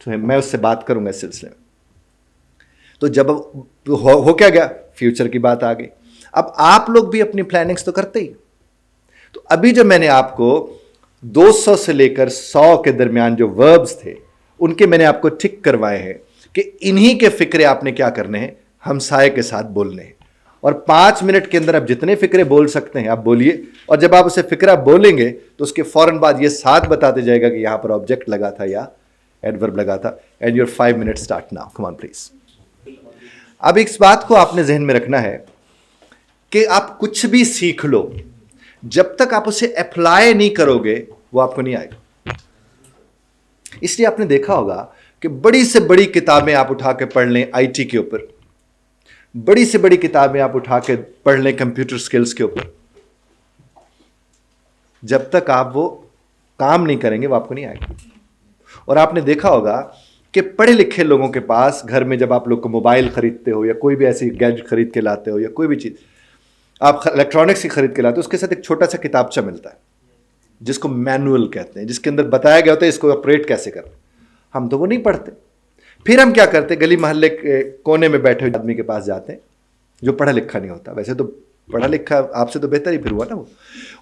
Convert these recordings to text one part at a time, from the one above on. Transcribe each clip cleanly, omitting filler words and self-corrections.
to him. میں اس سے بات کروں گا اس سلسلے میں. تو جب ہو کیا گیا, فیوچر کی بات آ گئی. اب آپ لوگ بھی اپنی پلاننگز تو کرتے ہی. تو ابھی جو میں نے آپ کو 200 سے لے کر 100 کے درمیان جو وربز تھے ان کے میں نے آپ کو ٹک کروائے ہیں کہ انہی کے فکرے آپ نے کیا کرنے ہیں, ہمسائے کے ساتھ بولنے ہیں. اور 5 منٹ کے اندر آپ جتنے فکرے بول سکتے ہیں آپ بولیے, اور جب آپ اسے فکرہ بولیں گے تو اس کے فوراً بعد یہ ساتھ بتاتے جائے گا کہ یہاں پر آبجیکٹ لگا تھا یا ایڈورب لگا تھا. And your 5 minute start now, come on please. اب اس بات کو آپ نے ذہن میں رکھنا ہے کہ آپ کچھ بھی سیکھ لو, جب تک آپ اسے اپلائی نہیں کرو گے وہ آپ کو نہیں آئے گا. اس لیے آپ نے دیکھا ہوگا کہ بڑی سے بڑی کتابیں آپ اٹھا کے پڑھ لیں آئی ٹی کے اوپر, بڑی سے بڑی کتابیں آپ اٹھا کے پڑھ لیں کمپیوٹر سکلز کے اوپر, جب تک آپ وہ کام نہیں کریں گے وہ آپ کو نہیں آئے گا. اور آپ نے دیکھا ہوگا کہ پڑھے لکھے لوگوں کے پاس گھر میں جب آپ لوگ کو موبائل خریدتے ہو یا کوئی بھی ایسی گیجٹ خرید کے لاتے ہو یا کوئی بھی چیز آپ الیکٹرانکس کی خرید کے لاتے ہو, اس کے ساتھ ایک چھوٹا سا کتابچہ ملتا ہے جس کو مینول کہتے ہیں, جس کے اندر بتایا گیا ہوتا ہے اس کو آپریٹ کیسے کرنا. ہم تو وہ نہیں پڑھتے. پھر ہم کیا کرتے, گلی محلے کے کونے میں بیٹھے ہوئے آدمی کے پاس جاتے ہیں جو پڑھا لکھا نہیں ہوتا, ویسے تو پڑھا لکھا آپ سے تو بہتر ہی پھر ہوا نا وہ.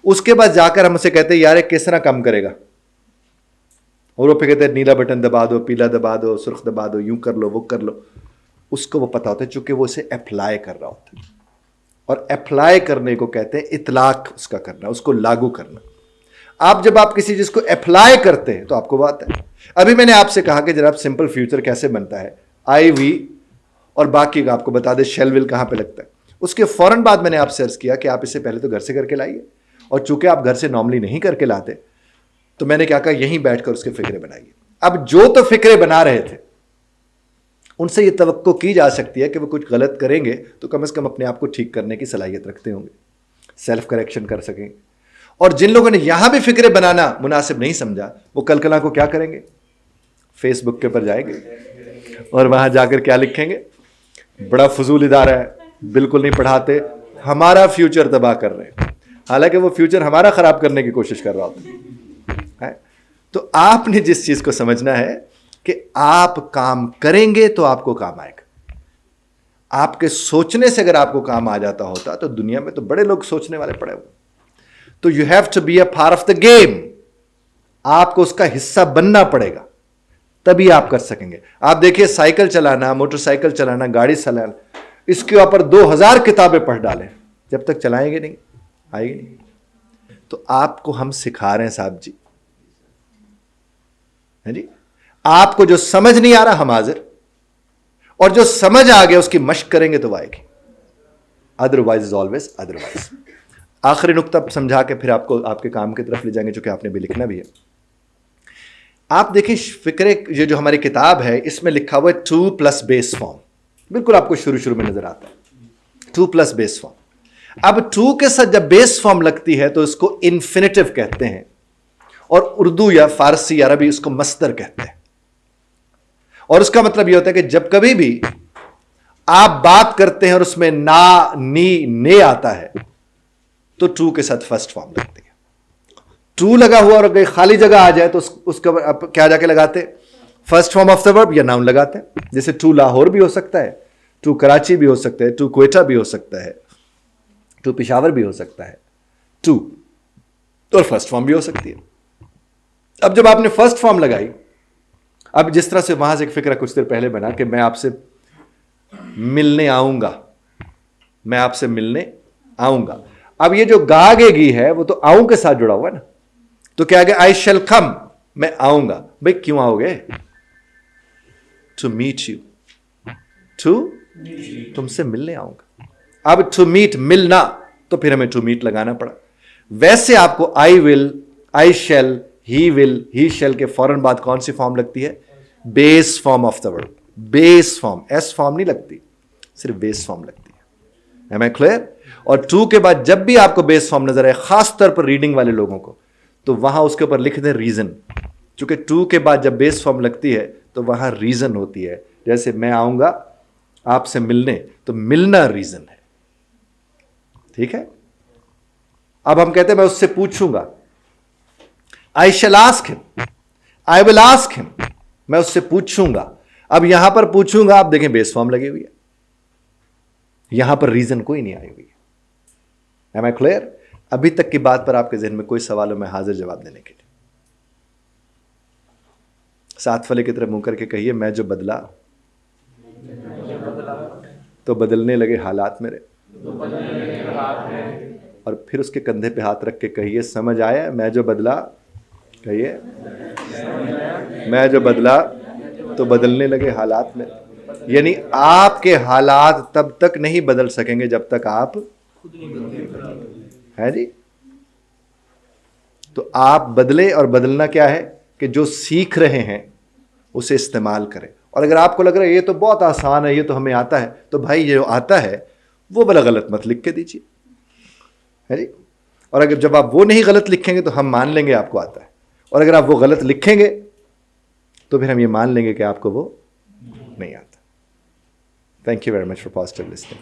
اس کے بعد جا کر ہم اسے کہتے ہیں یار کس طرح کام کرے گا, اور وہ پھر کہتے ہیں نیلا بٹن دبا دو, پیلا دبا دو, سرخ دبا دو, یوں کر لو, وہ کر لو. اس کو وہ پتا ہوتا ہے چونکہ وہ اسے اپلائی کر رہا ہوتا ہے, اور اپلائی کرنے کو کہتے ہیں اطلاق اس کا کرنا, اس کو لاگو کرنا. آپ جب آپ کسی چیز کو اپلائی کرتے ہیں تو آپ کو بات ہے. ابھی میں نے آپ سے کہا کہ جناب سمپل فیوچر کیسے بنتا ہے, آئی وی اور باقی کا آپ کو بتا دے شیل ول کہاں پہ لگتا ہے. اس کے فوراً بعد میں نے آپ سے عرض کیا کہ آپ اسے پہلے تو گھر سے کر کے لائیے, اور چونکہ آپ گھر سے نارملی نہیں کر کے لاتے تو میں نے کیا کہا یہیں بیٹھ کر اس کے فکرے بنائیے. اب جو تو فکرے بنا رہے تھے ان سے یہ توقع کی جا سکتی ہے کہ وہ کچھ غلط کریں گے تو کم از کم اپنے آپ کو ٹھیک کرنے کی صلاحیت رکھتے ہوں گے, سیلف کریکشن کر سکیں. اور جن لوگوں نے یہاں بھی فکرے بنانا مناسب نہیں سمجھا وہ کل کلا کو کیا کریں گے, فیس بک کے پر جائیں گے اور وہاں جا کر کیا لکھیں گے, بڑا فضول ادارہ ہے, بالکل نہیں پڑھاتے, ہمارا فیوچر تباہ کر رہے ہیں. حالانکہ وہ فیوچر ہمارا خراب کرنے کی کوشش کر رہا ہوتا ہے. تو آپ نے جس چیز کو سمجھنا ہے کہ آپ کام کریں گے تو آپ کو کام آئے گا. آپ کے سوچنے سے اگر آپ کو کام آ جاتا ہوتا تو دنیا میں تو بڑے لوگ سوچنے والے پڑے ہوئے. تو you have to be a part of the game. آپ کو اس کا حصہ بننا پڑے گا تبھی آپ کر سکیں گے. آپ دیکھیے سائیکل چلانا, موٹر سائیکل چلانا, گاڑی چلانا, اس کے اوپر 2000 کتابیں پڑھ ڈالیں, جب تک چلائیں گے نہیں آئے گی نہیں. تو آپ کو ہم سکھا رہے ہیں صاحب جی, جی آپ کو جو سمجھ نہیں آ رہا ہم حاضر, اور جو سمجھ آ گیا اس کی مشق کریں گے تو وہ آئے گی. Otherwise is always otherwise. آخری نقطہ سمجھا کے پھر آپ کو آپ کے کام کی طرف لے جائیں گے چونکہ آپ نے بھی لکھنا بھی ہے. آپ دیکھیں فکرے یہ جو ہماری کتاب ہے اس میں لکھا ہوا ہے 2+ بیس فارم, بالکل آپ کو شروع میں نظر آتا ہے 2+ بیس فارم. اب 2 کے ساتھ جب بیس فارم لگتی ہے تو اس کو انفینیٹو کہتے ہیں, اور اردو یا فارسی عربی اس کو مصدر کہتے ہیں. اور اس کا مطلب یہ ہوتا ہے کہ جب کبھی بھی آپ بات کرتے ہیں اور اس میں نا, نی, نے آتا ہے تو 2 کے ساتھ فرسٹ فارم لگتی ہے. 2 لگا ہوا اور اگر خالی جگہ آ جائے تو اس کا کیا جا کے لگاتے, فرسٹ فارم آف دا ورب یا ناؤن لگاتے ہیں. جیسے 2 لاہور بھی ہو سکتا ہے, 2 کراچی بھی ہو سکتا ہے, 2 کوئٹہ بھی ہو سکتا ہے, 2 پشاور بھی ہو سکتا ہے, 2 اور فرسٹ فارم بھی ہو سکتی ہے. اب جب آپ نے فرسٹ فارم لگائی, اب جس طرح سے وہاں سے ایک فکرہ کچھ دیر پہلے بنا کہ میں آپ سے ملنے آؤں گا, میں آپ سے ملنے آؤں گا. اب یہ جو گاگے گی ہے وہ تو آؤں کے ساتھ جڑا ہوا ہے نا, تو کیا کہ آئی شیل کم, میں آؤں گا. بھائی کیوں آؤ گے, ٹو میٹ یو, ٹو تم سے ملنے آؤں گا. اب ٹو میٹ ملنا تو پھر ہمیں ٹو میٹ لگانا پڑا. ویسے آپ کو آئی ول, I shall, he will, he shall کے فوراً بعد کون سی فارم لگتی ہے, base form of the word. Base form, S form نہیں لگتی, صرف بیس فارم لگتی ہے. Am I clear؟ اور 2 کے بعد جب بھی آپ کو بیس فارم نظر آئے, خاص طور پر ریڈنگ والے لوگوں کو, تو وہاں اس کے اوپر لکھ دیں ریزن. چونکہ 2 کے بعد جب بیس فارم لگتی ہے تو وہاں ریزن ہوتی ہے. جیسے میں آؤں گا آپ سے ملنے, تو ملنا ریزن ہے. ٹھیک ہے. اب ہم کہتے ہیں میں اس سے پوچھوں گا, I shall ask him, I will ask him. میں اس سے پوچھوں گا. اب یہاں پر پوچھوں گا, آپ دیکھیں بیس فارم لگی ہوئی ہے, یہاں پر ریزن کوئی نہیں آئی ہوئی ہے. Am I clear؟ ابھی تک کی بات پر آپ کے ذہن میں کوئی سوال ہو, میں حاضر جواب دینے کے لیے. ساتھ والے کی طرف منہ کر کے کہیے, میں جو بدلا تو بدلنے لگے حالات میرے. اور پھر اس کے کندھے پہ ہاتھ رکھ کے کہیے, سمجھ آیا میں جو بدلا. کہیے, میں جو بدلا تو بدلنے لگے حالات میں. یعنی آپ کے حالات تب تک نہیں بدل سکیں گے جب تک آپ ہے جی. تو آپ بدلے, اور بدلنا کیا ہے کہ جو سیکھ رہے ہیں اسے استعمال کریں. اور اگر آپ کو لگ رہا ہے یہ تو بہت آسان ہے, یہ تو ہمیں آتا ہے, تو بھائی یہ جو آتا ہے وہ بلا غلط مت لکھ کے دیجیے, ہے جی. اور اگر جب آپ وہ نہیں غلط لکھیں گے تو ہم مان لیں گے آپ کو آتا ہے, اور اگر آپ وہ غلط لکھیں گے تو پھر ہم یہ مان لیں گے کہ آپ کو وہ نہیں آتا. Thank you very much for positive listening.